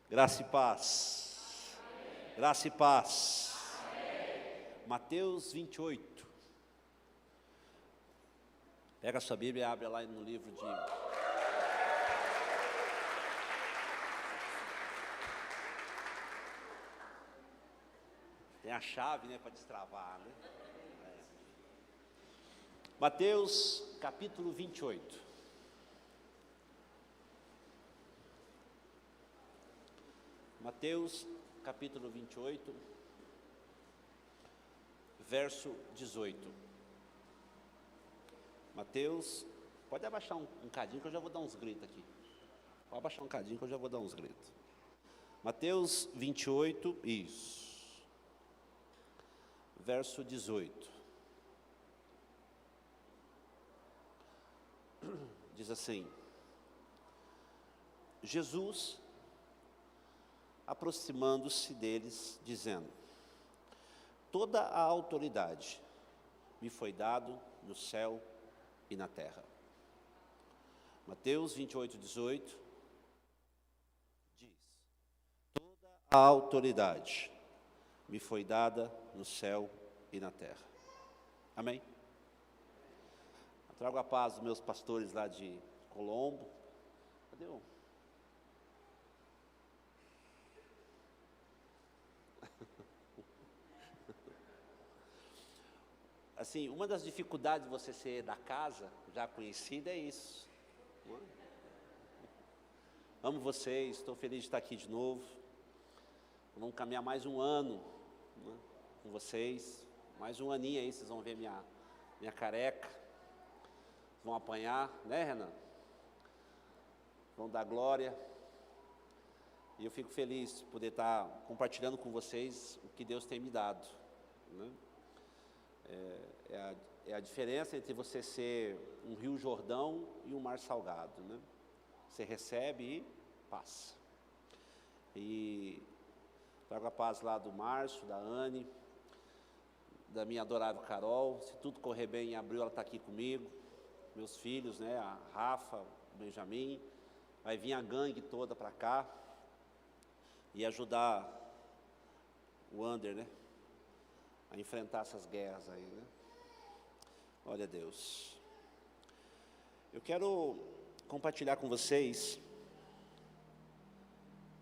Graça e paz. Graça e paz. Mateus 28. Pega a sua Bíblia e abre lá no livro de... Tem a chave, né, para destravar, né? Mateus capítulo 28. Mateus capítulo 28, verso 18. Mateus, pode abaixar um cadinho que eu já vou dar uns gritos aqui. Pode abaixar um cadinho que eu já vou dar uns gritos. Mateus 28, isso. Verso 18. Diz assim: Jesus, aproximando-se deles, dizendo: toda a autoridade me foi dado no céu e na terra. Mateus 28, 18 diz: toda a autoridade me foi dada no céu e na terra. Amém? Eu trago a paz dos meus pastores lá de Colombo. Cadê o... Assim, uma das dificuldades de você ser da casa, já conhecida, é isso. Amo vocês, estou feliz de estar aqui de novo. Vamos caminhar mais um ano, né, com vocês. Mais um aninho aí, vocês vão ver minha careca. Vão apanhar, né, Renan? Vão dar glória. E eu fico feliz de poder estar compartilhando com vocês o que Deus tem me dado, né? É a diferença entre você ser um rio Jordão e um mar salgado, né? Você recebe e passa. E trago a paz lá do Márcio, da Anne, da minha adorável Carol. Se tudo correr bem, em abril ela está aqui comigo. Meus filhos, né? A Rafa, o Benjamin. Vai vir a gangue toda para cá e ajudar o Ander, né, a enfrentar essas guerras aí, né? Glória a Deus. Eu quero compartilhar com vocês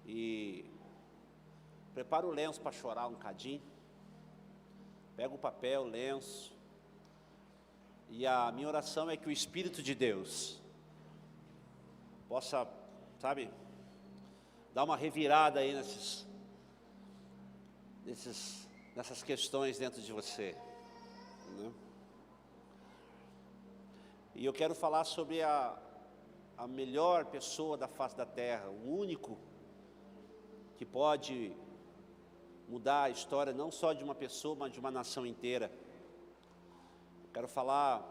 e prepara o lenço para chorar um cadinho. Pega o papel, o lenço. E a minha oração é que o Espírito de Deus possa, sabe, dar uma revirada aí nessas questões dentro de você, né? E eu quero falar sobre a melhor pessoa da face da terra, o único que pode mudar a história não só de uma pessoa, mas de uma nação inteira. Quero falar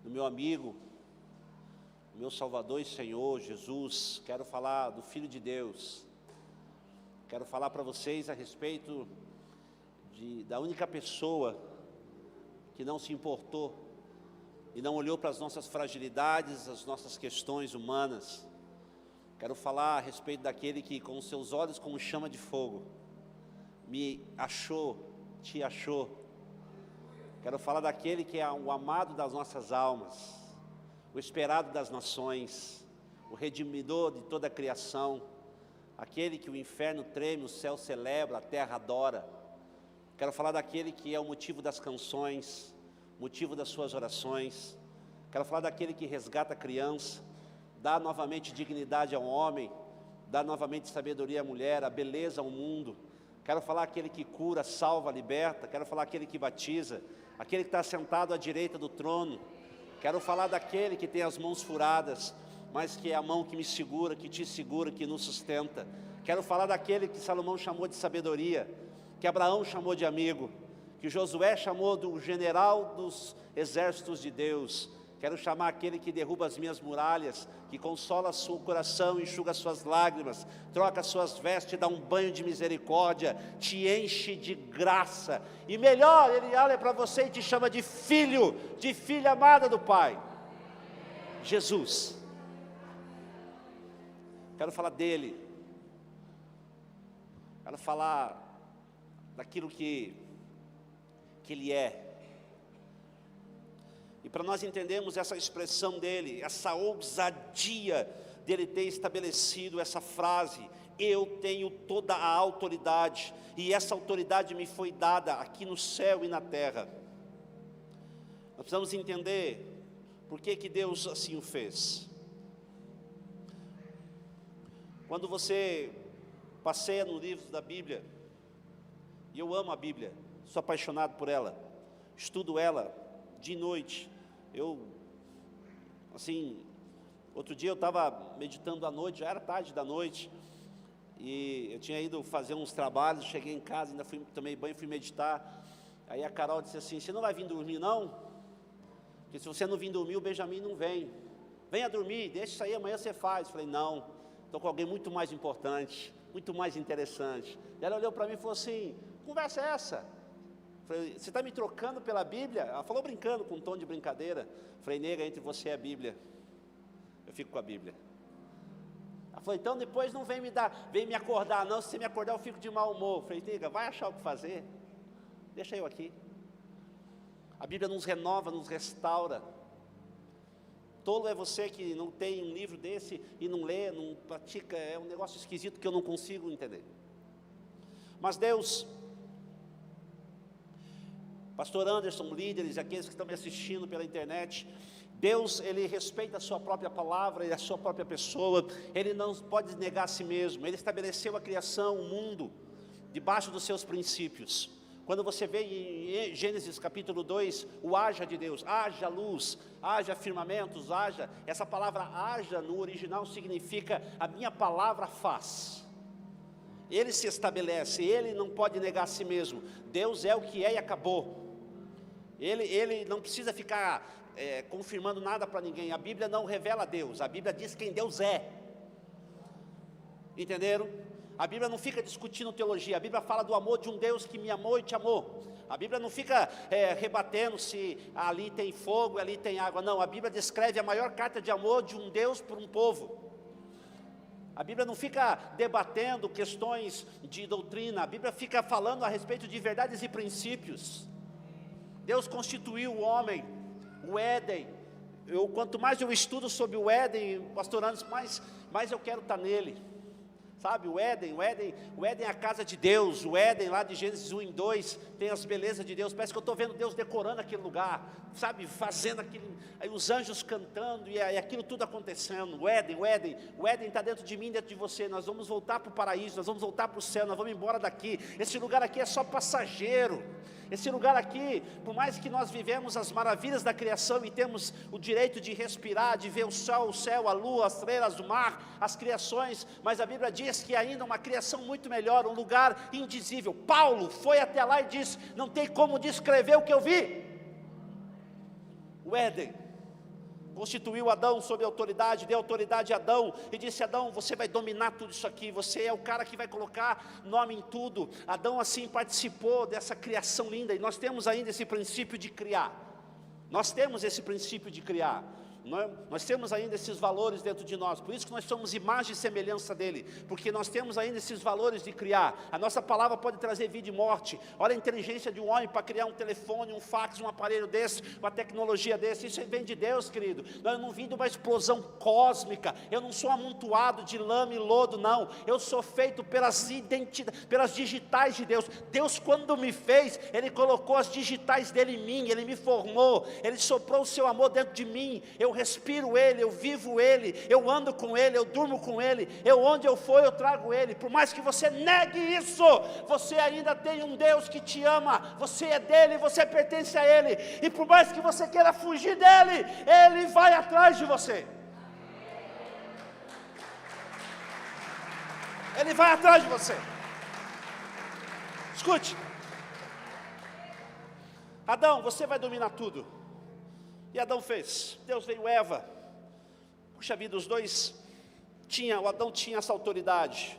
do meu amigo, meu Salvador e Senhor, Jesus. Quero falar do Filho de Deus. Quero falar para vocês a respeito da única pessoa que não se importou e não olhou para as nossas fragilidades, as nossas questões humanas. Quero falar a respeito daquele que com os seus olhos como chama de fogo me achou, te achou. Quero falar daquele que é o amado das nossas almas, o esperado das nações, o redimidor de toda a criação, aquele que o inferno treme, o céu celebra, a terra adora. Quero falar daquele que é o motivo das canções, motivo das suas orações. Quero falar daquele que resgata a criança, dá novamente dignidade ao homem, dá novamente sabedoria à mulher, a beleza ao mundo. Quero falar aquele que cura, salva, liberta. Quero falar aquele que batiza, aquele que está sentado à direita do trono. Quero falar daquele que tem as mãos furadas, mas que é a mão que me segura, que te segura, que nos sustenta. Quero falar daquele que Salomão chamou de sabedoria, que Abraão chamou de amigo, que Josué chamou do general dos exércitos de Deus. Quero chamar aquele que derruba as minhas muralhas, que consola seu coração, enxuga suas lágrimas, troca suas vestes, dá um banho de misericórdia, te enche de graça. E melhor, ele olha para você e te chama de filho, de filha amada do Pai. Jesus. Quero falar dele. ela falar daquilo que Ele é. E para nós entendermos essa expressão dele, essa ousadia dele ter estabelecido essa frase, eu tenho toda a autoridade, e essa autoridade me foi dada aqui no céu e na terra. Nós precisamos entender por que Deus assim o fez. Quando você passeia no livro da Bíblia, e eu amo a Bíblia, sou apaixonado por ela, estudo ela de noite. Outro dia eu estava meditando à noite, já era tarde da noite, e eu tinha ido fazer uns trabalhos, cheguei em casa, ainda tomei banho, fui meditar. Aí a Carol disse assim: você não vai vir dormir não? Porque se você não vir dormir, o Benjamin não vem. Venha dormir, deixa isso aí, amanhã você faz. Falei: não, estou com alguém muito mais importante, muito mais interessante. E ela olhou para mim e falou assim: que conversa é essa? Falei: você está me trocando pela Bíblia? Ela falou brincando, com um tom de brincadeira. Falei: nega, entre você e a Bíblia, eu fico com a Bíblia. Ela falou: então depois não vem me acordar não, se você me acordar eu fico de mau humor. Falei: nega, vai achar o que fazer, deixa eu aqui. A Bíblia nos renova, nos restaura. Tolo é você que não tem um livro desse e não lê, não pratica, é um negócio esquisito que eu não consigo entender. Mas Deus, pastor Anderson, líderes, aqueles que estão me assistindo pela internet, Deus, Ele respeita a sua própria palavra e a sua própria pessoa. Ele não pode negar a si mesmo. Ele estabeleceu a criação, o mundo, debaixo dos seus princípios. Quando você vê em Gênesis capítulo 2, o haja de Deus, haja luz, haja firmamentos, haja, essa palavra haja no original significa a minha palavra faz. Ele se estabelece, Ele não pode negar a si mesmo. Deus é o que é e acabou. Ele não precisa ficar confirmando nada para ninguém. A Bíblia não revela Deus, a Bíblia diz quem Deus é. Entenderam? A Bíblia não fica discutindo teologia, a Bíblia fala do amor de um Deus que me amou e te amou. A Bíblia não fica rebatendo se ali tem fogo, ali tem água. Não, a Bíblia descreve a maior carta de amor de um Deus por um povo. A Bíblia não fica debatendo questões de doutrina, a Bíblia fica falando a respeito de verdades e princípios. Deus constituiu o homem, o Éden. Quanto mais eu estudo sobre o Éden, pastor Anderson, mais eu quero estar nele. Sabe, o Éden é a casa de Deus. O Éden lá de Gênesis 1 e 2 tem as belezas de Deus. Parece que eu estou vendo Deus decorando aquele lugar, sabe, fazendo aquilo, aí os anjos cantando e aquilo tudo acontecendo. O Éden está dentro de mim, dentro de você. Nós vamos voltar para o paraíso, nós vamos voltar para o céu, nós vamos embora daqui. Esse lugar aqui é só passageiro. Esse lugar aqui, por mais que nós vivemos as maravilhas da criação e temos o direito de respirar, de ver o sol, a lua, as estrelas do mar, as criações, mas a Bíblia diz que ainda uma criação muito melhor, um lugar indizível. Paulo foi até lá e disse: não tem como descrever o que eu vi. O Éden constituiu Adão sob autoridade, deu autoridade a Adão e disse: Adão, você vai dominar tudo isso aqui, você é o cara que vai colocar nome em tudo. Adão assim participou dessa criação linda, e nós temos ainda esse princípio de criar. Nós temos esse princípio de criar. Nós temos ainda esses valores dentro de nós, por isso que nós somos imagem e semelhança dele, porque nós temos ainda esses valores de criar. A nossa palavra pode trazer vida e morte. Olha a inteligência de um homem para criar um telefone, um fax, um aparelho desse, uma tecnologia desse. Isso vem de Deus, querido. Eu não vim de uma explosão cósmica, eu não sou amontoado de lama e lodo, não. Eu sou feito pelas digitais de Deus. Deus, quando me fez, Ele colocou as digitais dele em mim, Ele me formou, Ele soprou o seu amor dentro de mim. Eu respiro Ele, eu vivo Ele, eu ando com Ele, eu durmo com Ele, onde eu for eu trago Ele. Por mais que você negue isso, você ainda tem um Deus que te ama, você é dele, você pertence a Ele, e por mais que você queira fugir dele, Ele vai atrás de você. Ele vai atrás de você. Escute, Adão, você vai dominar tudo. E Adão fez. Deus veio Eva. Puxa vida, os dois o Adão tinha essa autoridade.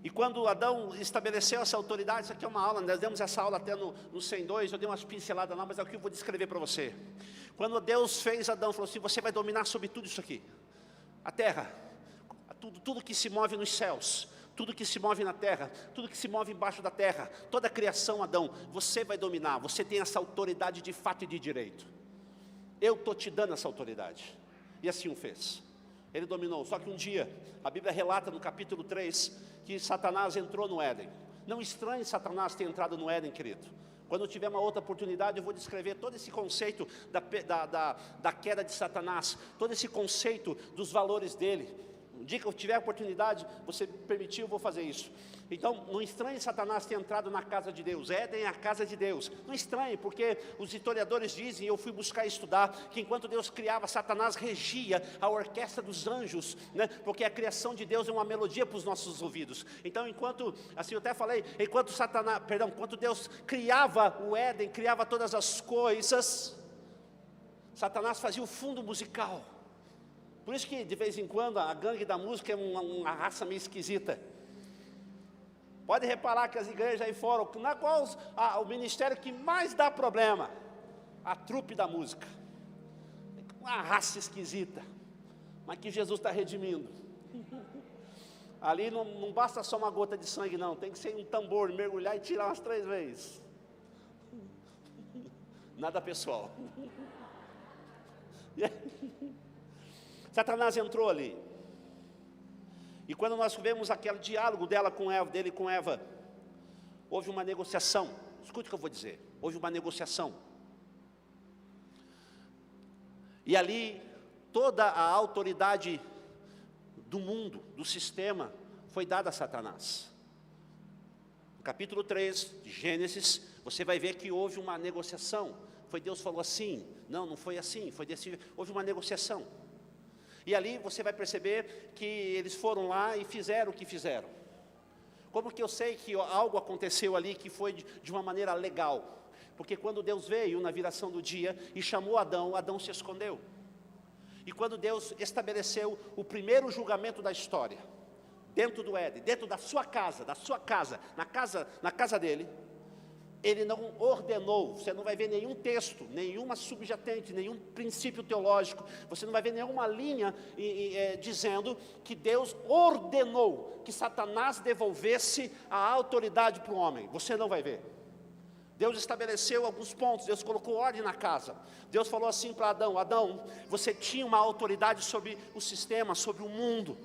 E quando Adão estabeleceu essa autoridade, isso aqui é uma aula, nós demos essa aula até no 102, eu dei umas pinceladas lá, mas é o que eu vou descrever para você. Quando Deus fez Adão, falou assim: você vai dominar sobre tudo isso aqui. A terra, tudo que se move nos céus, Tudo que se move na terra, tudo que se move embaixo da terra, toda a criação, Adão, você vai dominar, você tem essa autoridade de fato e de direito. Eu estou te dando essa autoridade. E assim o fez. Ele dominou, só que um dia, a Bíblia relata no capítulo 3, que Satanás entrou no Éden. Não estranhe Satanás ter entrado no Éden, querido. Quando tiver uma outra oportunidade, eu vou descrever todo esse conceito da queda de Satanás, todo esse conceito dos valores dele. Um dia que eu tiver a oportunidade, você permitiu, eu vou fazer isso. Então, não estranhe Satanás ter entrado na casa de Deus. Éden é a casa de Deus. Não estranhe, porque os historiadores dizem, eu fui buscar estudar, que enquanto Deus criava, Satanás regia a orquestra dos anjos, né? Porque a criação de Deus é uma melodia para os nossos ouvidos. Então, assim eu até falei, enquanto Deus criava o Éden, criava todas as coisas, Satanás fazia o fundo musical. Por isso que, de vez em quando, a gangue da música é uma raça meio esquisita. Pode reparar que as igrejas aí fora, na qual o ministério que mais dá problema, a trupe da música. Uma raça esquisita, mas que Jesus está redimindo. Ali não basta só uma gota de sangue, não. Tem que ser um tambor, mergulhar e tirar umas 3 vezes. Nada pessoal. Satanás entrou ali. E quando nós vemos aquele diálogo dele com Eva, houve uma negociação. Escute o que eu vou dizer. Houve uma negociação. E ali, toda a autoridade do mundo, do sistema, foi dada a Satanás. No capítulo 3 de Gênesis, você vai ver que houve uma negociação. Deus falou assim, não foi assim, houve uma negociação. E ali você vai perceber que eles foram lá e fizeram o que fizeram. Como que eu sei que algo aconteceu ali que foi de uma maneira legal? Porque quando Deus veio na viração do dia e chamou Adão, Adão se escondeu. E quando Deus estabeleceu o primeiro julgamento da história, dentro do Éden, dentro da sua casa, na casa dele, Ele não ordenou, você não vai ver nenhum texto, nenhuma subjacente, nenhum princípio teológico, você não vai ver nenhuma linha dizendo que Deus ordenou que Satanás devolvesse a autoridade para o homem, você não vai ver. Deus estabeleceu alguns pontos, Deus colocou ordem na casa. Deus falou assim para Adão, Adão, você tinha uma autoridade sobre o sistema, sobre o mundo.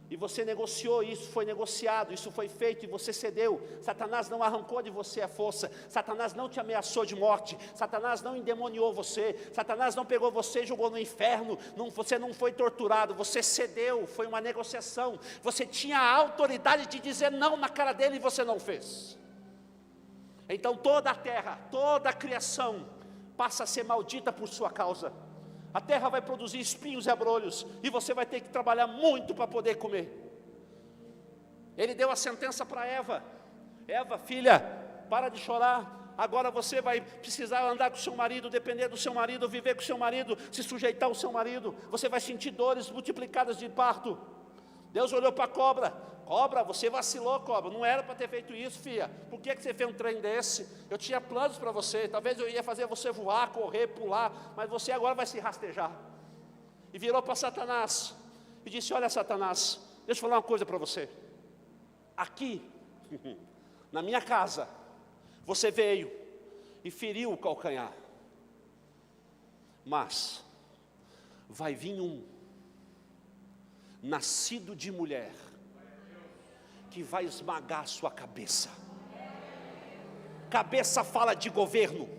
E você negociou, isso foi negociado, isso foi feito e você cedeu. Satanás não arrancou de você a força, Satanás não te ameaçou de morte, Satanás não endemoniou você, Satanás não pegou você e jogou no inferno, você não foi torturado, você cedeu, foi uma negociação. Você tinha a autoridade de dizer não na cara dele e você não fez. Então toda a terra, toda a criação passa a ser maldita por sua causa. A terra vai produzir espinhos e abrolhos, e você vai ter que trabalhar muito para poder comer. Ele deu a sentença para Eva, Eva, filha, para de chorar, agora você vai precisar andar com o seu marido, depender do seu marido, viver com o seu marido, se sujeitar ao seu marido, você vai sentir dores multiplicadas de parto. Deus olhou para a cobra, você vacilou, cobra, não era para ter feito isso, filha, por que você fez um trem desse? Eu tinha planos para você, talvez eu ia fazer você voar, correr, pular, mas você agora vai se rastejar. E virou para Satanás, e disse, olha Satanás, deixa eu falar uma coisa para você, aqui, na minha casa, você veio e feriu o calcanhar, mas vai vir um, nascido de mulher, que vai esmagar a sua cabeça. Cabeça fala de governo,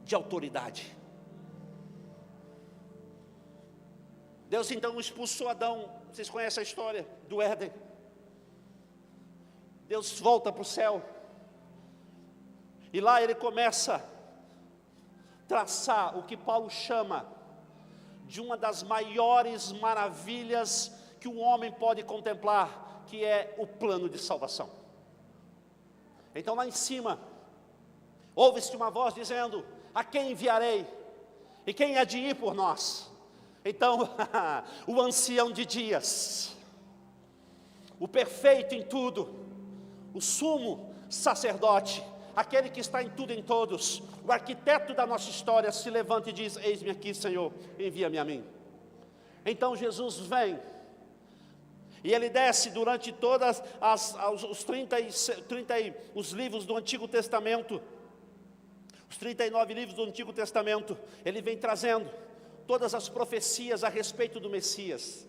de autoridade. Deus então expulsou Adão, vocês conhecem a história do Éden. Deus volta para o céu, e lá ele começa a traçar o que Paulo chama de uma das maiores maravilhas que o homem pode contemplar, que é o plano de salvação. Então lá em cima, ouve-se uma voz dizendo, a quem enviarei? E quem há de ir por nós? Então, o ancião de dias, o perfeito em tudo, o sumo sacerdote, aquele que está em tudo e em todos, o arquiteto da nossa história, se levanta e diz, eis-me aqui, Senhor, envia-me a mim. Então Jesus vem, E ele desce durante todas os livros do Antigo Testamento, os 39 livros do Antigo Testamento, ele vem trazendo todas as profecias a respeito do Messias.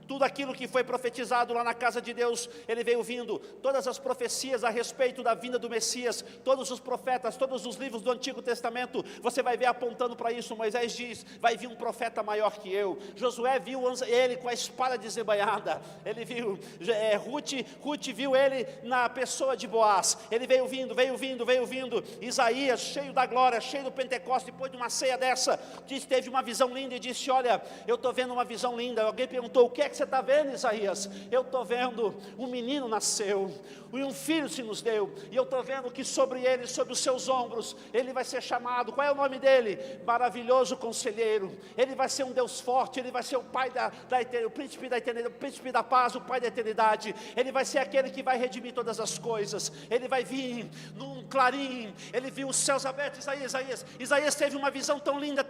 Tudo aquilo que foi profetizado lá na casa de Deus, ele veio vindo. Todas as profecias a respeito da vinda do Messias, todos os profetas, todos os livros do Antigo Testamento, você vai ver apontando para isso. Moisés diz, vai vir um profeta maior que eu. Josué viu ele com a espada desembainhada. Ele viu, Ruth viu ele na pessoa de Boaz. Ele veio vindo. Isaías, cheio da glória, cheio do Pentecostes, depois de uma ceia dessa, teve uma visão linda e disse, olha, eu estou vendo uma visão linda. Alguém perguntou, o que é que você está vendo, Isaías? Eu estou vendo um menino nasceu, e um filho se nos deu, e eu estou vendo que sobre ele, sobre os seus ombros, ele vai ser chamado, qual é o nome dele? Maravilhoso Conselheiro. Ele vai ser um Deus forte, ele vai ser o Pai o Príncipe da eternidade, o Príncipe da paz, o Pai da eternidade. Ele vai ser aquele que vai redimir todas as coisas. Ele vai vir num clarim. Ele viu os céus abertos. Isaías teve uma visão tão linda,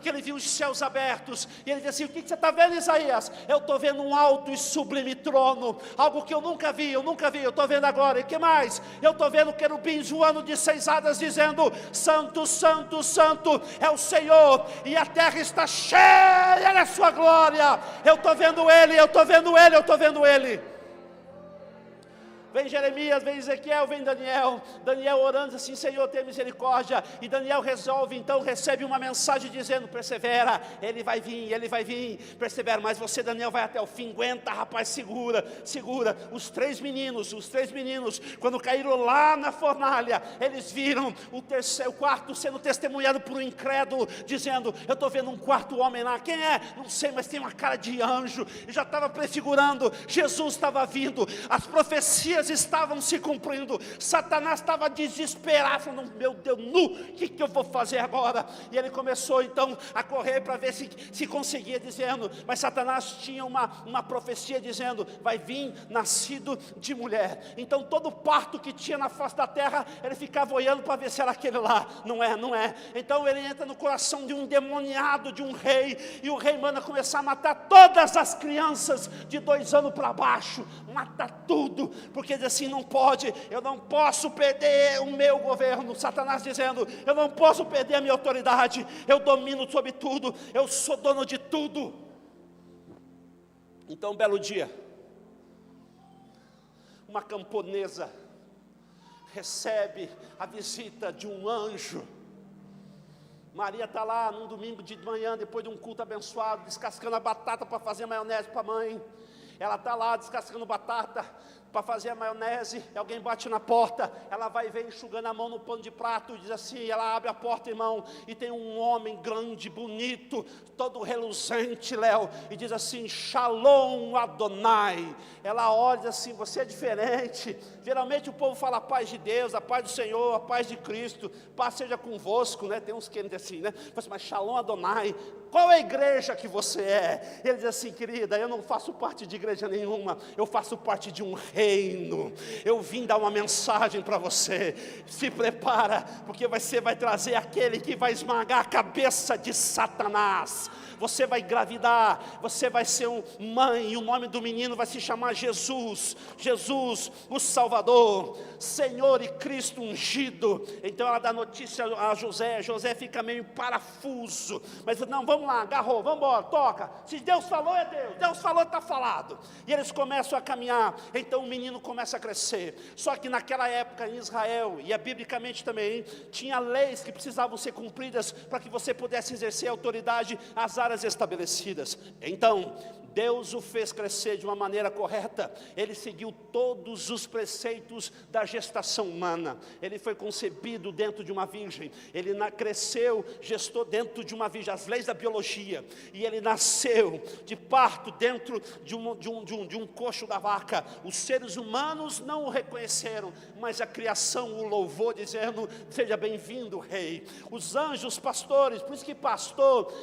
que ele viu os céus abertos, e ele disse assim, o que você está vendo, Isaías? Eu estou vendo um alto e sublime trono, algo que eu nunca vi, eu estou vendo agora. E que mais? Eu estou vendo querubins voando de 6 asas, dizendo, santo, santo, santo é o Senhor, e a terra está cheia da sua glória. Eu estou vendo ele. Vem Jeremias, vem Ezequiel, vem Daniel orando assim, Senhor, tenha misericórdia. E Daniel resolve, então recebe uma mensagem dizendo, persevera, ele vai vir, persevera. Mas você, Daniel, vai até o fim, aguenta, rapaz, segura. Os três meninos, quando caíram lá na fornalha, eles viram o quarto sendo testemunhado por um incrédulo, dizendo, eu estou vendo um quarto homem lá. Quem é? Não sei, mas tem uma cara de anjo. E já estava prefigurando, Jesus estava vindo, as profecias estavam se cumprindo. Satanás estava desesperado, falando, meu Deus, o que eu vou fazer agora? E ele começou então a correr para ver se conseguia, dizendo, mas Satanás tinha uma profecia dizendo, vai vir nascido de mulher. Então todo parto que tinha na face da terra, ele ficava olhando para ver se era aquele lá. Não é. Então ele entra no coração de um endemoniado, de um rei, e o rei manda começar a matar todas as crianças de 2 anos para baixo, mata tudo, porque diz assim, não pode, eu não posso perder o meu governo. Satanás dizendo, eu não posso perder a minha autoridade, eu domino sobre tudo, eu sou dono de tudo. Então um belo dia, uma camponesa recebe a visita de um anjo. Maria está lá num domingo de manhã, depois de um culto abençoado, descascando a batata para fazer maionese para a mãe. Ela está lá descascando batata para fazer a maionese, e alguém bate na porta, ela vai ver enxugando a mão no pano de prato, e diz assim, ela abre a porta, irmão, e tem um homem grande, bonito, todo reluzente, Léo, e diz assim, Shalom Adonai. Ela olha assim, você é diferente. Geralmente o povo fala a paz de Deus, a paz do Senhor, a paz de Cristo, paz seja convosco, né? Tem uns que dizem assim, né? Mas Shalom Adonai, qual é a igreja que você é? Ele diz assim, querida, eu não faço parte de igreja nenhuma, eu faço parte de um reino. Eu vim dar uma mensagem para você. Se prepara, porque você vai trazer aquele que vai esmagar a cabeça de Satanás. Você vai engravidar, você vai ser mãe, e o nome do menino vai se chamar Jesus, o Salvador, Senhor e Cristo ungido. Então ela dá notícia a José fica meio parafuso, mas não, vamos lá, agarrou, vamos embora, toca, se Deus falou é Deus falou, está falado. E eles começam a caminhar, então o menino começa a crescer. Só que naquela época em Israel, e biblicamente também, tinha leis que precisavam ser cumpridas para que você pudesse exercer autoridade às áreas estabelecidas. Então Deus o fez crescer de uma maneira correta. Ele seguiu todos os preceitos da gestação humana. Ele foi concebido dentro de uma virgem. Ele cresceu, gestou dentro de uma virgem, as leis da biologia. E ele nasceu de parto dentro de um coxo da vaca. Os seres humanos não o reconheceram, mas a criação o louvou, dizendo, seja bem-vindo, rei. Os anjos, pastores, por isso que pastor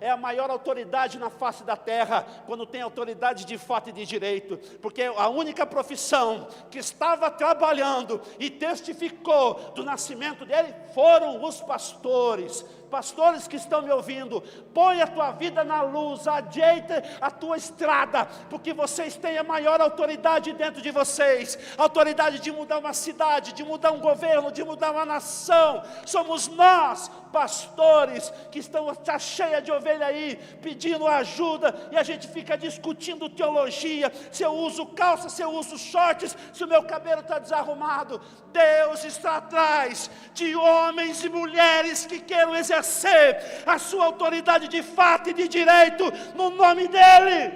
é a maior autoridade na face da terra, quando tem autoridade de fato e de direito, porque a única profissão que estava trabalhando e testificou do nascimento dele foram os pastores. pastores que estão me ouvindo, põe a tua vida na luz, ajeita a tua estrada, porque vocês têm a maior autoridade dentro de vocês, autoridade de mudar uma cidade, de mudar um governo, de mudar uma nação. Somos nós, pastores, que está cheia de ovelha aí, pedindo ajuda, e a gente fica discutindo teologia, se eu uso calça, se eu uso shorts, se o meu cabelo está desarrumado. Deus está atrás de homens e mulheres que queiram exercer a sua autoridade de fato e de direito, no nome dEle.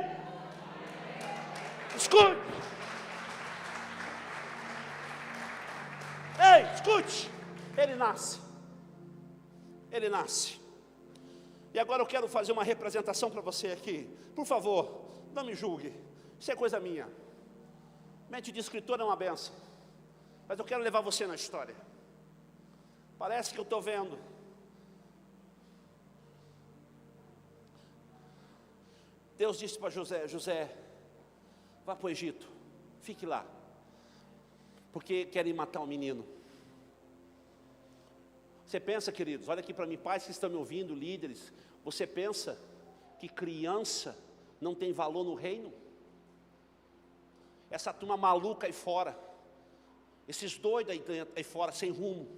Escute. Ei, escute. Ele nasce. Ele nasce. E agora eu quero fazer uma representação para você aqui. Por favor, não me julgue. Isso é coisa minha. Mente de escritor é uma benção. Mas eu quero levar você na história. Parece que eu estou vendo. Deus disse para José: José, vá para o Egito, fique lá, porque querem matar um menino. Você pensa, queridos, olha aqui para mim, pais que estão me ouvindo, líderes, você pensa que criança não tem valor no reino? Essa turma maluca aí fora, esses doidos aí fora, sem rumo,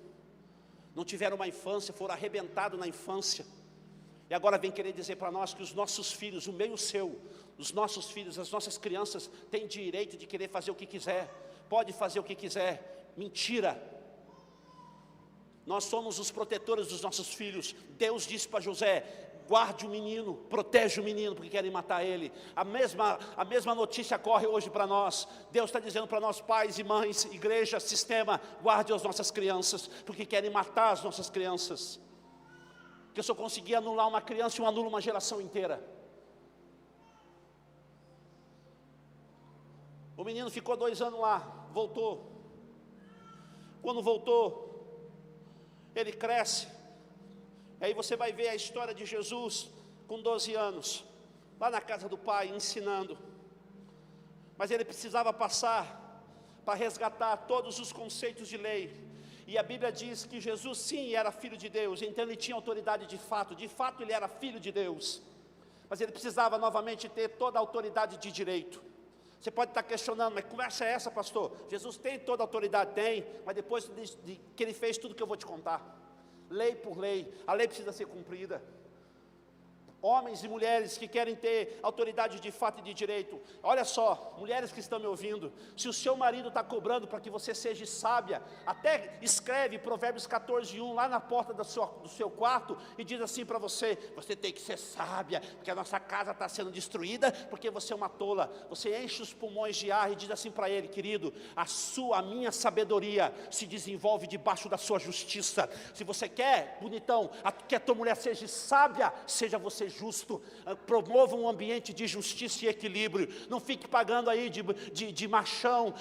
não tiveram uma infância, foram arrebentados na infância, e agora vem querer dizer para nós que os nossos filhos, o meio seu, os nossos filhos, as nossas crianças, têm direito de querer fazer o que quiser, pode fazer o que quiser. Mentira. Nós somos os protetores dos nossos filhos. Deus disse para José: guarde o menino, protege o menino, porque querem matar ele. A mesma notícia corre hoje para nós. Deus está dizendo para nós, pais e mães, igreja, sistema: guarde as nossas crianças, porque querem matar as nossas crianças. Porque se eu conseguir anular uma criança, eu anulo uma geração inteira. O menino ficou 2 anos lá, voltou. Quando voltou, ele cresce. Aí você vai ver a história de Jesus com 12 anos, lá na casa do pai, ensinando. Mas ele precisava passar para resgatar todos os conceitos de lei. E a Bíblia diz que Jesus sim era filho de Deus, então ele tinha autoridade de fato ele era filho de Deus. Mas ele precisava novamente ter toda a autoridade de direito. Você pode estar questionando, mas que conversa é essa, pastor? Jesus tem toda a autoridade? Tem, mas depois que ele fez tudo que eu vou te contar. Lei por lei, a lei precisa ser cumprida. Homens e mulheres que querem ter autoridade de fato e de direito. Olha só, mulheres que estão me ouvindo, se o seu marido está cobrando para que você seja sábia, até escreve Provérbios 14:1 lá na porta do seu quarto e diz assim para você: você tem que ser sábia, porque a nossa casa está sendo destruída, porque você é uma tola. Você enche os pulmões de ar e diz assim para ele: querido, a minha sabedoria se desenvolve debaixo da sua justiça. Se você quer, bonitão, que a tua mulher seja sábia, seja você justo, promova um ambiente de justiça e equilíbrio. Não fique pagando aí de machão,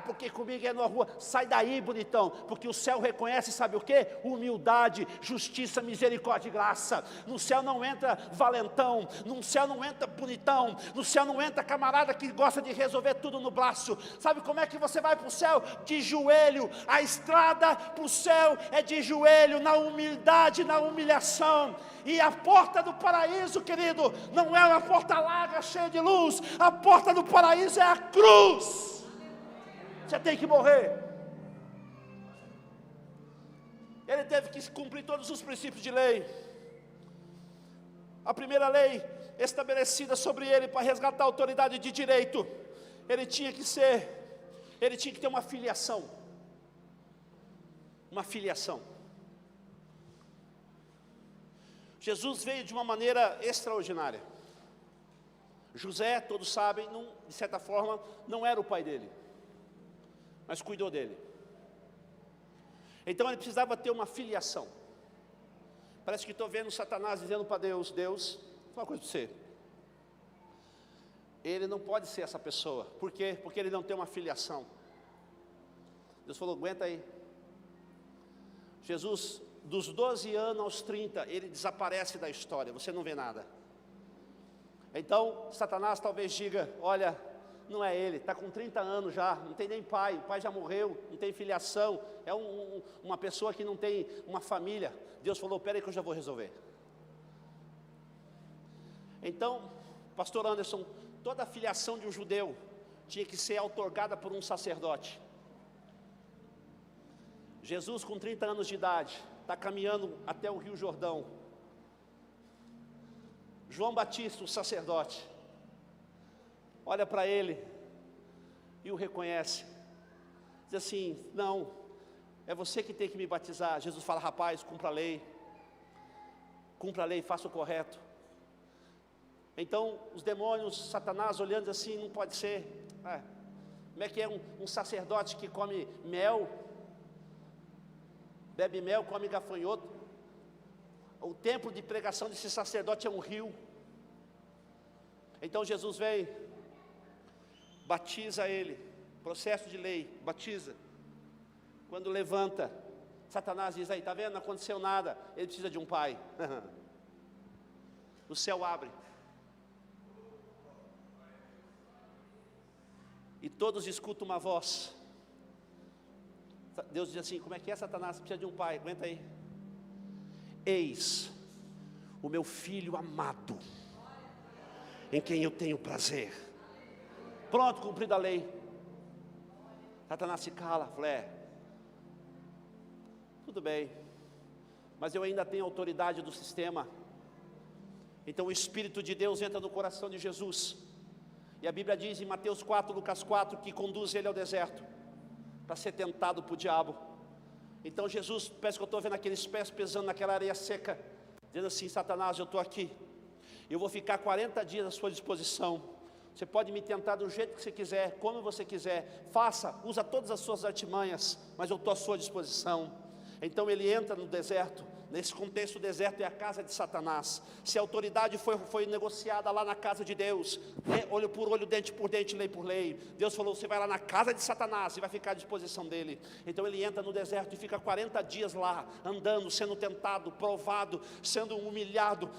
porque comigo é na rua. Sai daí, bonitão, porque o céu reconhece, sabe o que? Humildade, justiça, misericórdia e graça. No céu não entra valentão, no céu não entra bonitão, no céu não entra camarada que gosta de resolver tudo no braço. Sabe como é que você vai para o céu? De joelho. A estrada para o céu é de joelho, na humildade, na humilhação. E a porta do paraíso, querido, não é uma porta larga, cheia de luz. A porta do paraíso é a cruz. Você tem que morrer. Ele teve que cumprir todos os princípios de lei. A primeira lei estabelecida sobre ele para resgatar a autoridade de direito, ele tinha que ter uma filiação. Uma filiação. Jesus veio de uma maneira extraordinária. José, todos sabem, de certa forma, não era o pai dele, mas cuidou dele. Então ele precisava ter uma filiação. Parece que estou vendo Satanás dizendo para Deus: Deus, vou falar uma coisa para você. Ele não pode ser essa pessoa. Por quê? Porque ele não tem uma filiação. Deus falou: aguenta aí. Jesus, dos 12 anos aos 30, ele desaparece da história, você não vê nada. Então, Satanás talvez diga: olha, não é ele, está com 30 anos já, não tem nem pai, o pai já morreu, não tem filiação, é uma pessoa que não tem uma família. Deus falou, espera aí que eu já vou resolver. Então, pastor Anderson, toda a filiação de um judeu tinha que ser outorgada por um sacerdote. Jesus, com 30 anos de idade, está caminhando até o Rio Jordão. João Batista, o sacerdote, olha para ele e o reconhece. Diz assim, não, é você que tem que me batizar. Jesus fala, rapaz, cumpra a lei, faça o correto. Então, os demônios, Satanás, olhando assim, não pode ser. Como é que é um sacerdote que come mel, bebe mel, come gafanhoto? O templo de pregação desse sacerdote é um rio. Então Jesus vem, batiza ele, processo de lei, batiza. Quando levanta, Satanás diz, aí, está vendo, não aconteceu nada, ele precisa de um pai. O céu abre. E todos escutam uma voz. Deus diz assim, como é que é, Satanás? Precisa de um pai, aguenta aí. Eis o meu filho amado, em quem eu tenho prazer. Pronto, cumprida a lei. Satanás se cala, fala, tudo bem, mas eu ainda tenho autoridade do sistema. Então o Espírito de Deus entra no coração de Jesus. E a Bíblia diz em Mateus 4, Lucas 4, que conduz ele ao deserto, para ser tentado por diabo. Então Jesus, parece que eu estou vendo aqueles pés pesando naquela areia seca, dizendo assim, Satanás, eu estou aqui, eu vou ficar 40 dias à sua disposição, você pode me tentar do jeito que você quiser, como você quiser, faça, usa todas as suas artimanhas, mas eu estou à sua disposição. Então ele entra no deserto. Nesse contexto, o deserto é a casa de Satanás. Se a autoridade foi negociada lá na casa de Deus, olho por olho, dente por dente, lei por lei, Deus falou, você vai lá na casa de Satanás e vai ficar à disposição dele. Então ele entra no deserto e fica 40 dias lá, andando, sendo tentado, provado, sendo humilhado.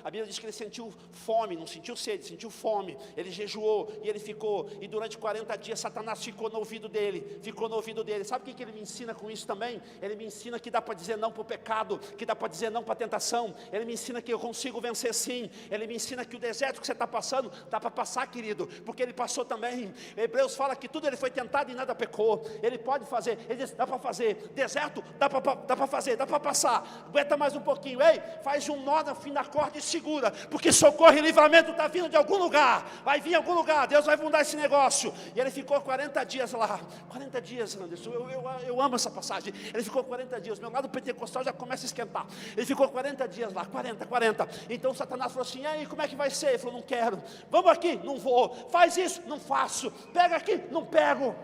A Bíblia diz que ele sentiu fome, não sentiu sede, sentiu fome. Ele jejuou e ele ficou, e durante 40 dias Satanás ficou no ouvido dele. Sabe o que ele me ensina com isso também? Ele me ensina que dá para dizer não para o pecado, que dá para dizer não para a tentação. Ele me ensina que eu consigo vencer sim. Ele me ensina que o deserto que você está passando, dá para passar, querido, porque ele passou também. Hebreus fala que tudo ele foi tentado e nada pecou. Ele pode fazer, ele diz, dá para fazer. Deserto, dá para fazer, dá para passar. Aguenta mais um pouquinho, faz um nó no fim da corda e segura, porque socorro e livramento está vindo de algum lugar, vai vir em algum lugar, Deus vai fundar esse negócio. E ele ficou 40 dias lá, 40 dias, Anderson, eu amo essa passagem. Ele ficou 40 dias, meu lado pentecostal já começa a esquentar. Ele ficou 40 dias lá, 40. Então Satanás falou assim, e aí, como é que vai ser? Ele falou, não quero. Vamos aqui, não vou. Faz isso, não faço. Pega aqui, não pego.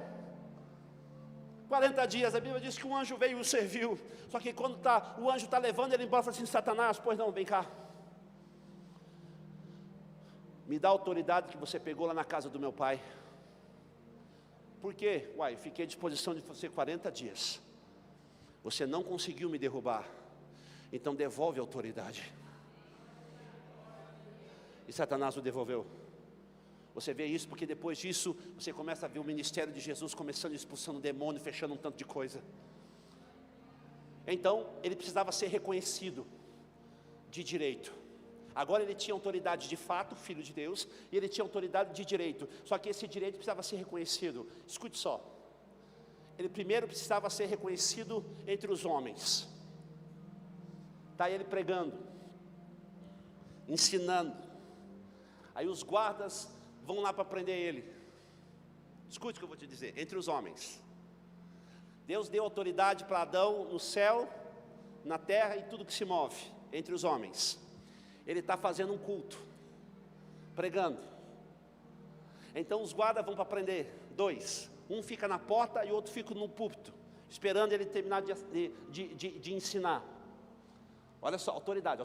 40 dias, a Bíblia diz que um anjo veio e o serviu. Só que quando o anjo está levando ele embora, fala assim, Satanás, pois não, vem cá. Me dá a autoridade que você pegou lá na casa do meu pai. Por quê? Fiquei à disposição de você 40 dias. Você não conseguiu me derrubar. Então devolve a autoridade. E Satanás o devolveu. Você vê isso porque depois disso você começa a ver o ministério de Jesus começando expulsando demônio, fechando um tanto de coisa. Então ele precisava ser reconhecido de direito. Agora ele tinha autoridade de fato, filho de Deus, e ele tinha autoridade de direito. Só que esse direito precisava ser reconhecido. Escute só. Ele primeiro precisava ser reconhecido entre os homens. Está ele pregando, ensinando. Aí os guardas vão lá para prender ele. Escute o que eu vou te dizer, entre os homens. Deus deu autoridade para Adão no céu, na terra e tudo que se move, entre os homens. Ele está fazendo um culto, pregando. Então os guardas vão para prender, 2. Um fica na porta e o outro fica no púlpito, esperando ele terminar de ensinar. Olha só, autoridade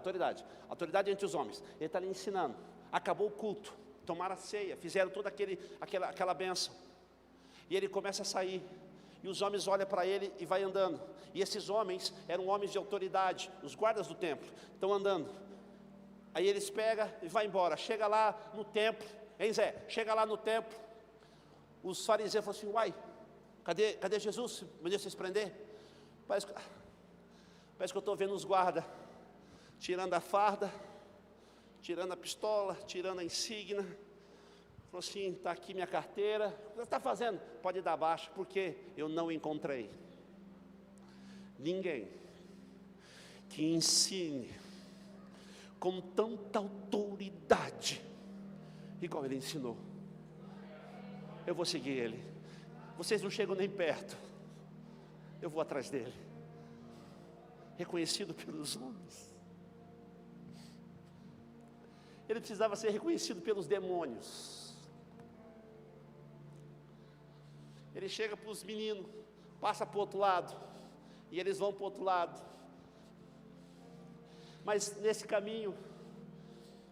entre os homens. Ele está ali ensinando. Acabou o culto, tomaram a ceia, fizeram toda aquela bênção. E ele começa a sair. E os homens olham para ele e vai andando. E esses homens eram homens de autoridade, os guardas do templo, estão andando. Aí eles pegam e vai embora. Chega lá no templo, hein Zé? Chega lá no templo. os fariseus falaram assim: uai, cadê Jesus? Mandou vocês prender? Parece que eu estou vendo os guardas tirando a farda, tirando a pistola, tirando a insígnia. Falou assim: está aqui minha carteira. O que você está fazendo? Pode dar baixa, porque eu não encontrei ninguém que ensine com tanta autoridade igual ele ensinou. Eu vou seguir ele. Vocês não chegam nem perto, eu vou atrás dele. Reconhecido pelos homens, ele precisava ser reconhecido pelos demônios. Ele chega para os meninos, passa para o outro lado, e eles vão para o outro lado. Mas nesse caminho,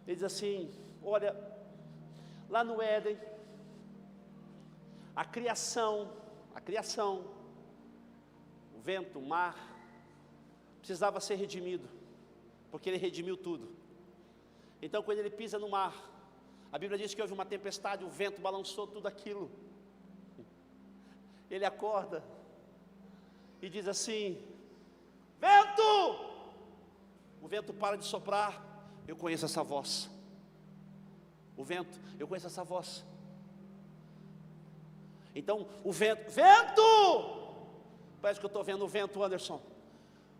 ele diz assim: olha, lá no Éden, a criação, o vento, o mar, precisava ser redimido, porque ele redimiu tudo. Então quando ele pisa no mar, a Bíblia diz que houve uma tempestade, o vento balançou tudo aquilo. Ele acorda e diz assim: vento! O vento para de soprar. Eu conheço essa voz. O vento, eu conheço essa voz. Então o vento, parece que eu estou vendo o vento, Anderson.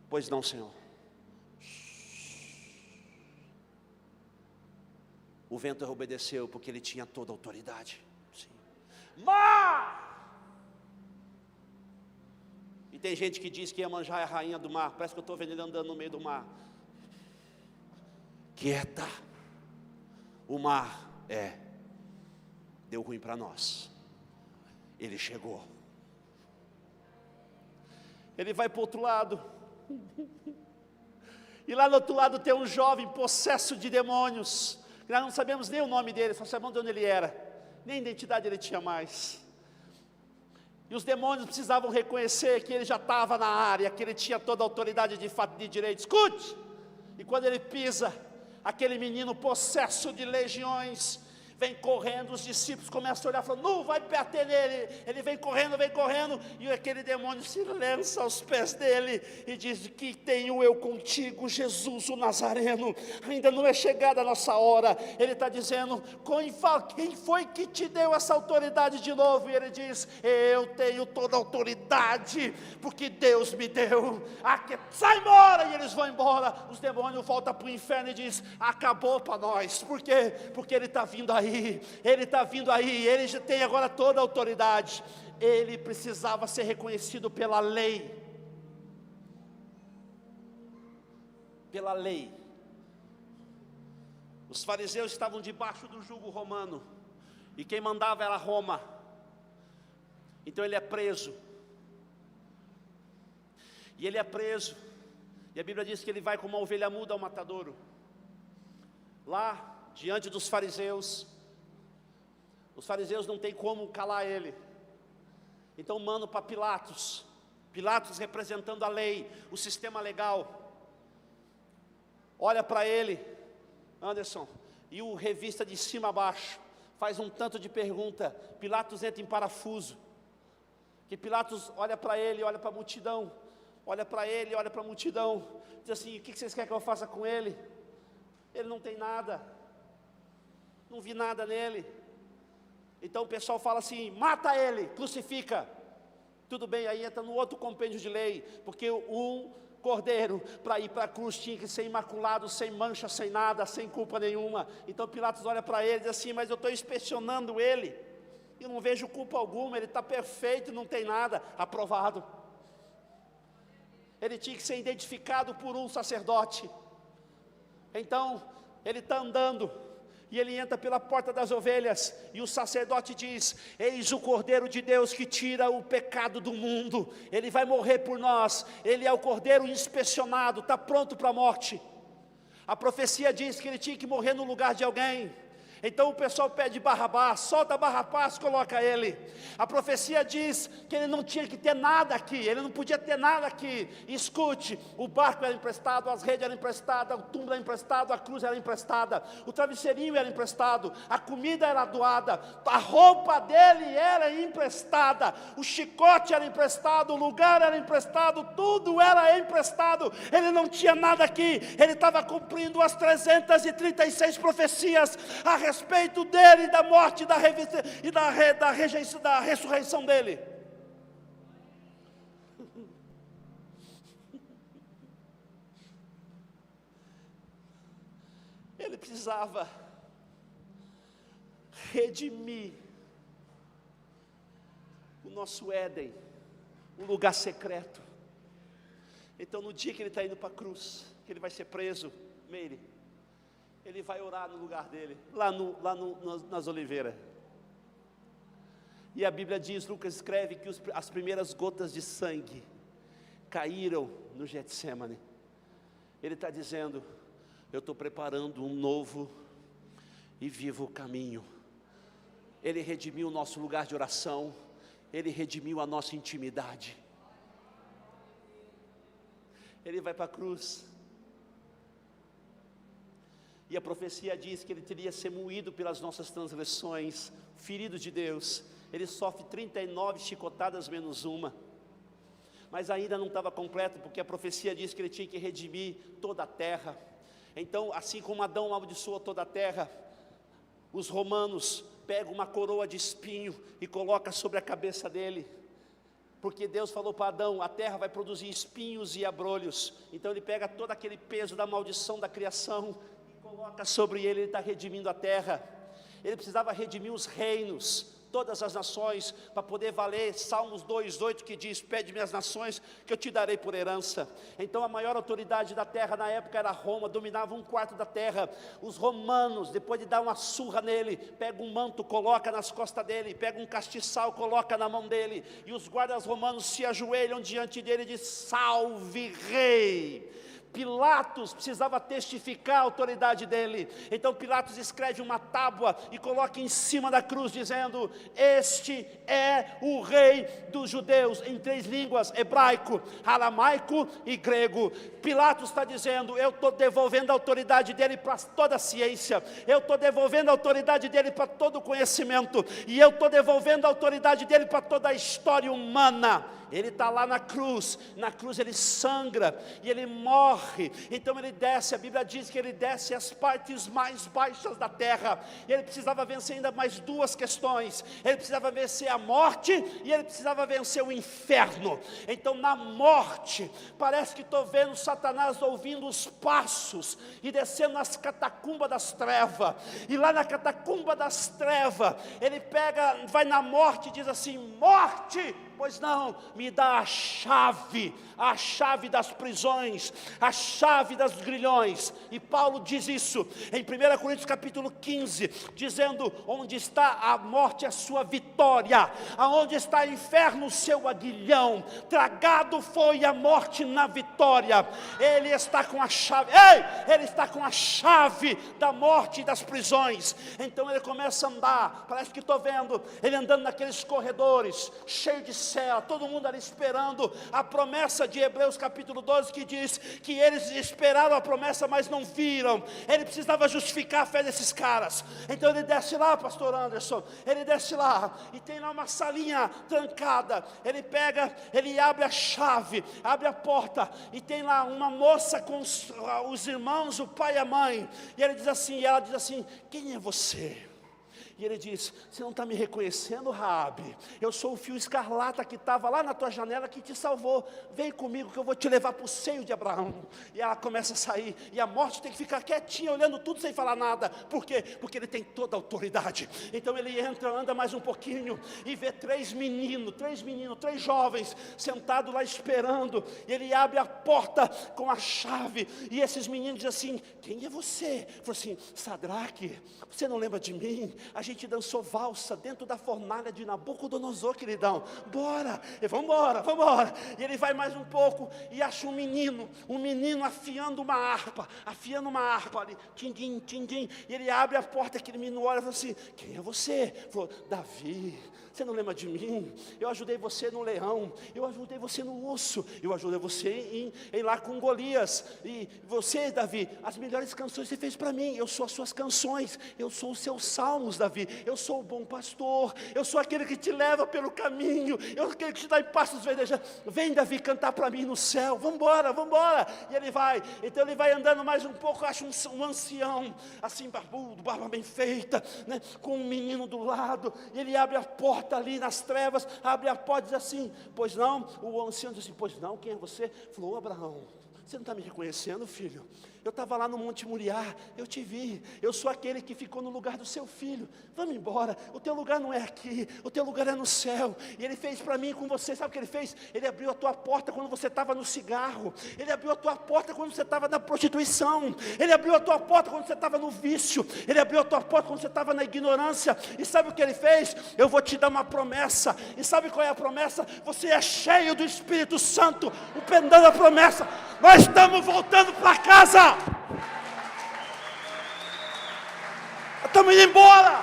Pois não, Senhor. O vento obedeceu porque ele tinha toda a autoridade. Sim. Mar! E tem gente que diz que Iemanjá é a rainha do mar. Parece que eu estou vendo ele andando no meio do mar. Quieta. O mar deu ruim para nós. Ele chegou. Ele vai para o outro lado. E lá do outro lado tem um jovem possesso de demônios. Nós não sabemos nem o nome dele, só sabemos de onde ele era. Nem identidade ele tinha mais. E os demônios precisavam reconhecer que ele já estava na área, que ele tinha toda a autoridade de fato e de direito. Escute! E quando ele pisa, aquele menino possesso de legiões vem correndo, os discípulos começam a olhar, falando: não vai bater nele. Ele vem correndo, e aquele demônio se lança aos pés dele e diz: que tenho eu contigo, Jesus o Nazareno? Ainda não é chegada a nossa hora. Ele está dizendo: quem foi que te deu essa autoridade de novo? E ele diz: eu tenho toda a autoridade, porque Deus me deu. Sai embora! E eles vão embora. Os demônios voltam para o inferno e diz: acabou para nós. Por quê? Porque ele está vindo aí. Ele está vindo aí, ele já tem agora toda a autoridade. Ele precisava ser reconhecido pela lei. Pela lei. Os fariseus estavam debaixo do jugo romano, e quem mandava era Roma. Então ele é preso. E ele é preso, e a Bíblia diz que ele vai como uma ovelha muda ao matadouro. Lá, diante dos fariseus, os fariseus não tem como calar ele. Então mandam para Pilatos. Pilatos representando a lei, o sistema legal. Olha para ele, Anderson, e o revista de cima a baixo. Faz um tanto de pergunta. Pilatos entra em parafuso. Que Pilatos olha para ele, olha para a multidão. Olha para ele, olha para a multidão. Diz assim: o que vocês querem que eu faça com ele? Ele não tem nada. Não vi nada nele. Então o pessoal fala assim: mata ele, crucifica. Tudo bem, aí entra no outro compêndio de lei, porque um cordeiro para ir para a cruz tinha que ser imaculado, sem mancha, sem nada, sem culpa nenhuma. Então Pilatos olha para ele e diz assim: mas eu estou inspecionando ele, eu não vejo culpa alguma, ele está perfeito, não tem nada. Aprovado. Ele tinha que ser identificado por um sacerdote. Então ele está andando, e ele entra pela porta das ovelhas, e o sacerdote diz: eis o Cordeiro de Deus que tira o pecado do mundo. Ele vai morrer por nós. Ele é o Cordeiro inspecionado, está pronto para a morte. A profecia diz que ele tinha que morrer no lugar de alguém. Então o pessoal pede Barrabás, solta Barrabás, coloca ele. A profecia diz que ele não tinha que ter nada aqui, ele não podia ter nada aqui. Escute, o barco era emprestado, as redes eram emprestadas, o túmulo era emprestado, a cruz era emprestada, o travesseirinho era emprestado, a comida era doada, a roupa dele era emprestada, o chicote era emprestado, o lugar era emprestado, tudo era emprestado. Ele não tinha nada aqui, ele estava cumprindo as 336 profecias a respeito dele, da morte e da ressurreição dele. Ele precisava redimir o nosso Éden, um lugar secreto. Então no dia que ele está indo para a cruz, que ele vai ser preso, Meire, ele vai orar no lugar dele, nas oliveiras. E a Bíblia diz, Lucas escreve que as primeiras gotas de sangue caíram no Getsemane. Ele está dizendo, eu estou preparando um novo e vivo caminho. Ele redimiu o nosso lugar de oração, ele redimiu a nossa intimidade. Ele vai para a cruz. E a profecia diz que ele teria ser moído pelas nossas transgressões, ferido de Deus. Ele sofre 39 chicotadas menos uma. Mas ainda não estava completo, porque a profecia diz que ele tinha que redimir toda a terra. Então, assim como Adão amaldiçoou toda a terra, os romanos pegam uma coroa de espinho e colocam sobre a cabeça dele. Porque Deus falou para Adão, a terra vai produzir espinhos e abrolhos. Então ele pega todo aquele peso da maldição da criação, coloca sobre ele está redimindo a terra. Ele precisava redimir os reinos, todas as nações, para poder valer Salmos 2:8, que diz, pede-me as nações, que eu te darei por herança. Então a maior autoridade da terra na época era Roma, dominava 1/4 da terra. Os romanos, depois de dar uma surra nele, pega um manto, coloca nas costas dele, pega um castiçal, coloca na mão dele, e os guardas romanos se ajoelham diante dele e diz, salve rei. Pilatos precisava testificar a autoridade dele. Então Pilatos escreve uma tábua e coloca em cima da cruz, dizendo, este é o rei dos judeus, em 3 línguas, hebraico, aramaico e grego. Pilatos está dizendo, eu estou devolvendo a autoridade dele para toda a ciência, eu estou devolvendo a autoridade dele para todo o conhecimento, e eu estou devolvendo a autoridade dele para toda a história humana. Ele está lá na cruz ele sangra, e ele morre, então ele desce, a Bíblia diz que ele desce às partes mais baixas da terra, e ele precisava vencer ainda mais 2 questões, ele precisava vencer a morte, e ele precisava vencer o inferno. Então na morte, parece que estou vendo Satanás ouvindo os passos, e descendo nas catacumbas das trevas, e lá na catacumba das trevas, ele vai na morte e diz assim, morte, pois não, me dá a chave das prisões, a chave dos grilhões. E Paulo diz isso em 1 Coríntios capítulo 15, dizendo, onde está a morte a sua vitória, aonde está o inferno o seu aguilhão, tragado foi a morte na vitória. Ele está com a chave, ele está com a chave da morte e das prisões. Então ele começa a andar, parece que estou vendo ele andando naqueles corredores, cheio de cela, todo mundo ali esperando a promessa de Hebreus capítulo 12, que diz que eles esperaram a promessa, mas não viram. Ele precisava justificar a fé desses caras. Então ele desce lá, pastor Anderson, ele desce lá, e tem lá uma salinha trancada, ele abre a chave, abre a porta, e tem lá uma moça com os irmãos, o pai e a mãe, e ela diz assim, quem é você? E ele diz, você não está me reconhecendo, Raabe? Eu sou o fio escarlata que estava lá na tua janela, que te salvou. Vem comigo que eu vou te levar para o seio de Abraão. E ela começa a sair, e a morte tem que ficar quietinha, olhando tudo sem falar nada. Por quê? Porque ele tem toda a autoridade. Então ele entra, anda mais um pouquinho, e vê 3 jovens, sentados lá esperando. E ele abre a porta com a chave, e esses meninos dizem assim, quem é você? Ele falou assim, Sadraque, você não lembra de mim? A gente gente dançou valsa dentro da fornalha de Nabucodonosor, queridão. Bora, e vamos embora. E ele vai mais um pouco e acha um menino afiando uma harpa ali, tim-tim, tim-tim. E ele abre a porta, aquele menino olha e fala assim: quem é você? Ele falou: Davi, você não lembra de mim? Eu ajudei você no leão, eu ajudei você no urso, eu ajudei você em ir lá com Golias. E você, Davi, as melhores canções você fez para mim. Eu sou as suas canções, eu sou os seus salmos, Davi. Eu sou o bom pastor, eu sou aquele que te leva pelo caminho, eu sou aquele que te dá em pastos verdejantes. Vem, Davi, cantar para mim no céu. Vamos embora. E ele vai. Então ele vai andando mais um pouco, acha um ancião, assim barbudo, barba bem feita, né, com um menino do lado. E ele abre a porta ali nas trevas, abre a porta e diz assim: pois não? O ancião diz assim: pois não, quem é você? Falou: Abraão, você não está me reconhecendo, filho? Eu estava lá no Monte Moriá, eu te vi, eu sou aquele que ficou no lugar do seu filho. Vamos embora, o teu lugar não é aqui, o teu lugar é no céu. E ele fez para mim e com você, sabe o que ele fez? Ele abriu a tua porta quando você estava no cigarro, ele abriu a tua porta quando você estava na prostituição, ele abriu a tua porta quando você estava no vício, ele abriu a tua porta quando você estava na ignorância. E sabe o que ele fez? Eu vou te dar uma promessa. E sabe qual é a promessa? Você é cheio do Espírito Santo. O pendão da promessa: nós estamos voltando para casa. Estamos indo embora.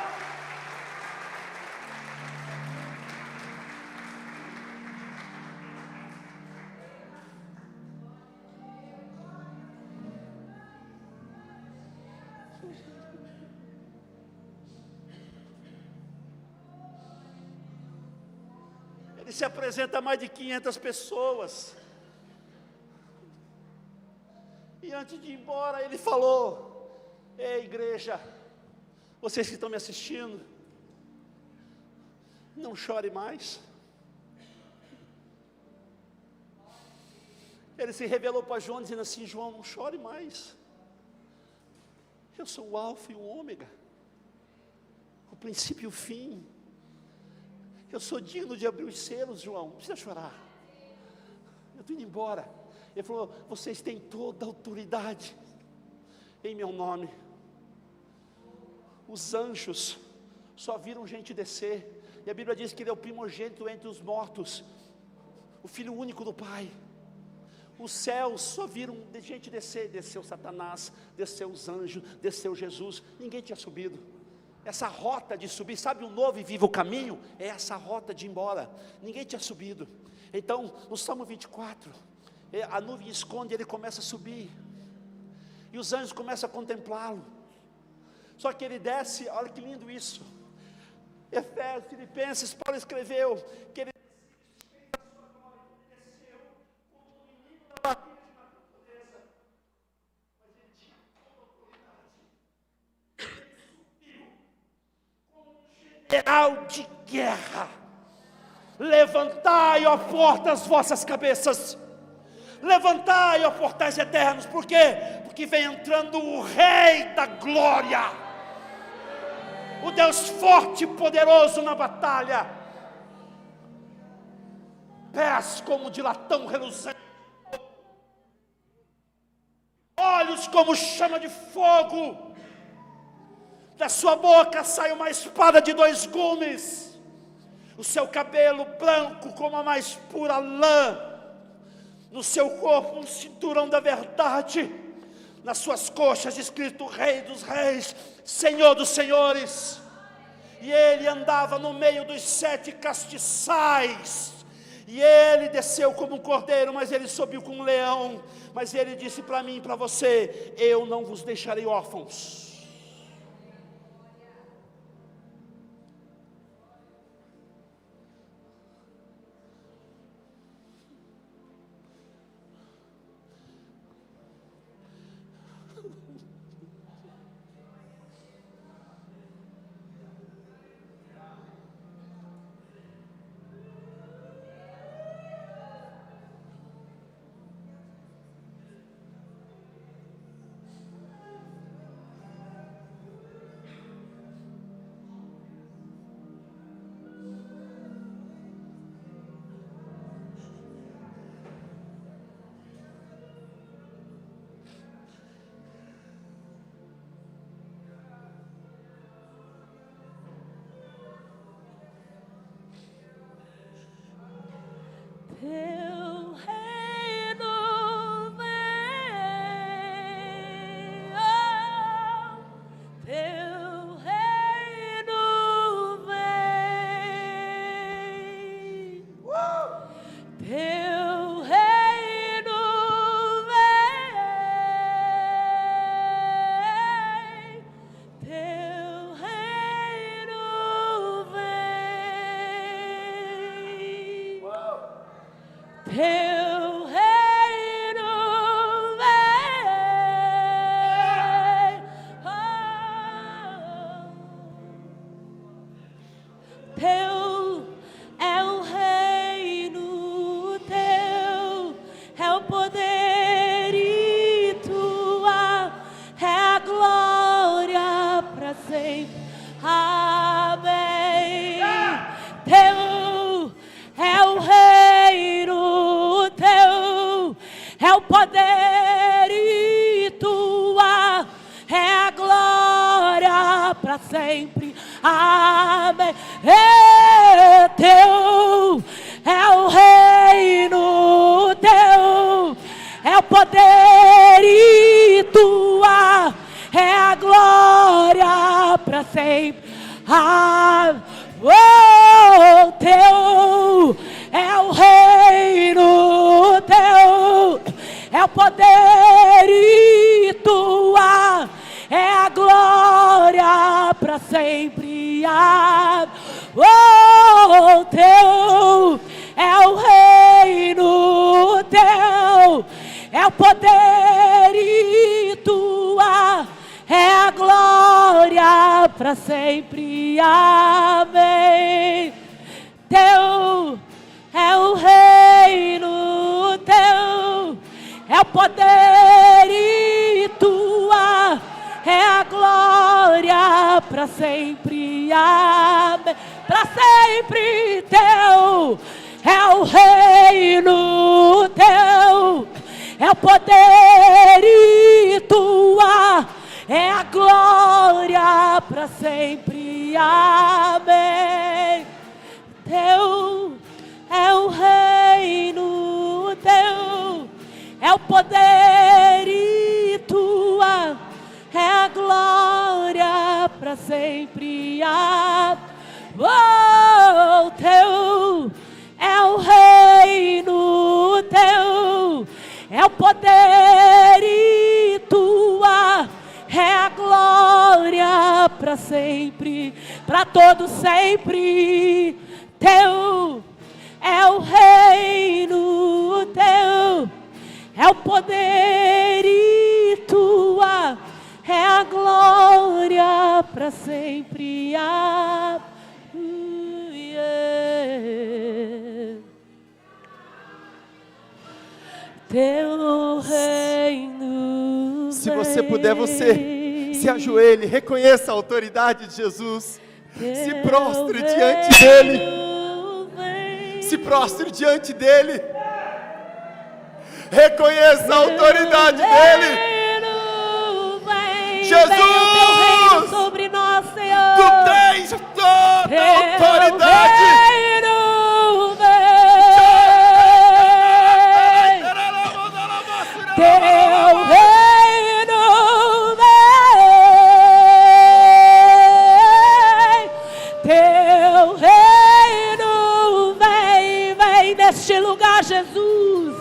Ele se apresenta a mais de 500 pessoas. E antes de ir embora, ele falou: ei, igreja, vocês que estão me assistindo, não chore mais. Ele se revelou para João, dizendo assim: João, não chore mais. Eu sou o alfa e o ômega, o princípio e o fim. Eu sou digno de abrir os selos, João, não precisa chorar. Eu estou indo embora. Ele falou: vocês têm toda a autoridade em meu nome. Os anjos só viram gente descer, e a Bíblia diz que ele é o primogênito entre os mortos, o filho único do Pai. Os céus só viram gente descer. Desceu Satanás, desceu os anjos, desceu Jesus. Ninguém tinha subido. Essa rota de subir, sabe o novo e vivo caminho? É essa rota de ir embora. Ninguém tinha subido. Então, no Salmo 24, a nuvem esconde, ele começa a subir, e os anjos começam a contemplá-lo. Só que ele desce, olha que lindo isso. Efésios, Filipenses, Paulo escreveu que ele desceu como um menino da barriga de natureza, mas ele tinha toda a autoridade. Subiu como um general de guerra. Levantai, ó portas, vossas cabeças. Levantai, ó portais eternos. Por quê? Porque vem entrando o Rei da Glória, o Deus forte e poderoso na batalha. Pés como de latão reluzente, olhos como chama de fogo. Da sua boca sai uma espada de 2 gumes. O seu cabelo branco como a mais pura lã. No seu corpo um cinturão da verdade. Nas suas coxas escrito Rei dos Reis, Senhor dos Senhores. E ele andava no meio dos 7 castiçais. E ele desceu como um cordeiro, mas ele subiu como um leão. Mas ele disse para mim e para você: eu não vos deixarei órfãos. Teu reino vem, oh, teu reino vem, teu reino vem, teu reino vem, teu reino vem, oh, teu é o reino, teu é o poder e tua é a glória para sempre. Amém. Teu é o reino, teu é o poder e tua é a glória para sempre. Amém. Teu é o reino, teu é o poder e tua é a glória para sempre. Oh, teu é o reino, teu é o poder e tua é a glória para sempre. Oh, teu é o reino, teu é o poder e tua é a glória para sempre. Amém. Teu é o reino, teu é o poder e tua é a glória para sempre. Amém. Para sempre. Teu é o reino, teu é o poder e tua é a glória para sempre. Amém. Teu é o reino, teu é o poder e tua é a glória para sempre. Oh, teu é o reino, teu é o poder e tua é a glória para sempre, para todos sempre. Teu é o reino, teu é o poder e tua é a glória para sempre. Teu reino. Se você puder, você se ajoelhe, reconheça a autoridade de Jesus, se prostre diante dele, se prostre diante dele, reconheça a autoridade dele. Jesus, sobre nós, Senhor. tu tens toda a autoridade. Teu reino vem, teu reino vem, vem neste lugar, Jesus.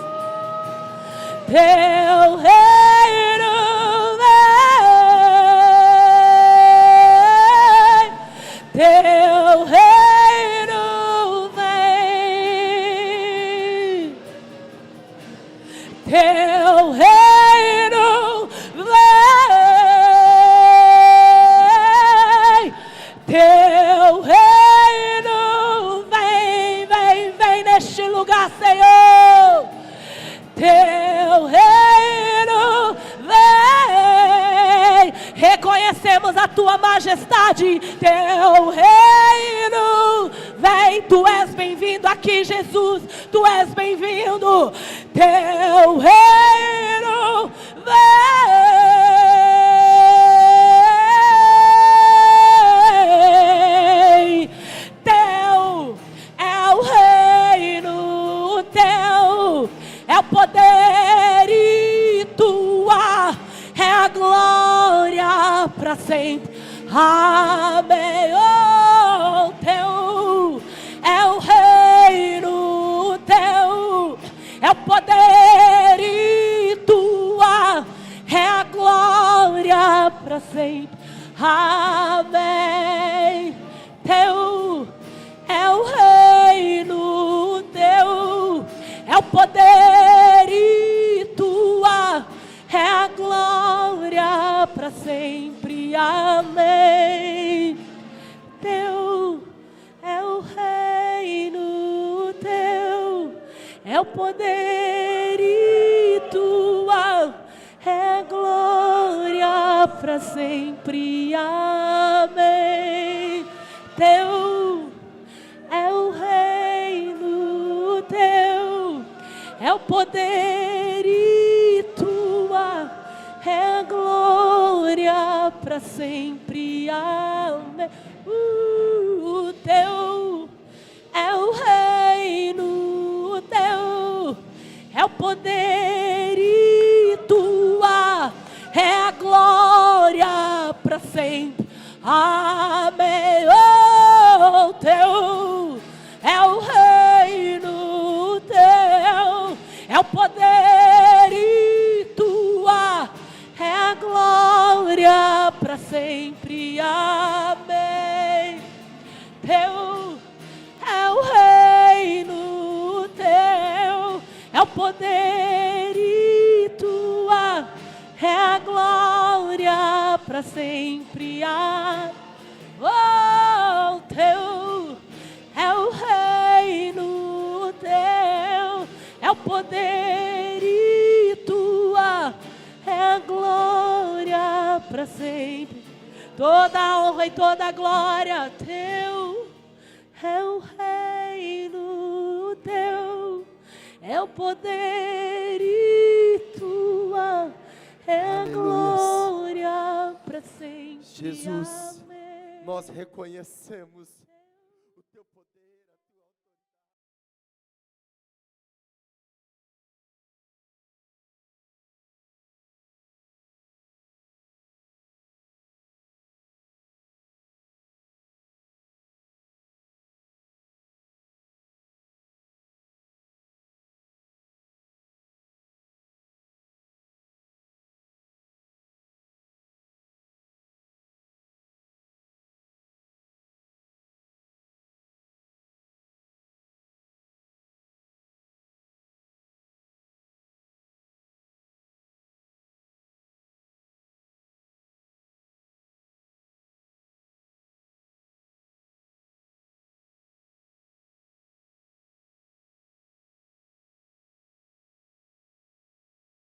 Teu reino vem, teu reino vem, teu reino vem, teu reino vem, vem, vem neste lugar, Senhor. Teu reino vem, reconhecemos a tua majestade. Teu reino vem, tu és bem-vindo aqui, Jesus, tu és bem-vindo. Teu reino vem, teu é o reino, teu Amém. Oh, teu é o reino, teu é o poder e tua é a glória para sempre. Amém. Teu é o reino, teu é o poder e tua é a glória para sempre. Amém. Teu é o reino, teu é o poder e tua é a glória para sempre. Amém. Teu é o reino, teu é o poder e tua é a glória para sempre. Amém. Teu é o reino, teu é o poder e tua é a glória para sempre. Amém. Oh, teu é o reino, teu é o poder e tua é a glória para sempre. Amém. Teu é o reino, teu é o poder e tua é a glória para sempre. Oh, teu é o reino, teu é o poder e tua é a glória para sempre. Toda a honra e toda a glória, teu é o reino, teu é o poder e tua é a glória para sempre. Jesus, Amém. nós reconhecemos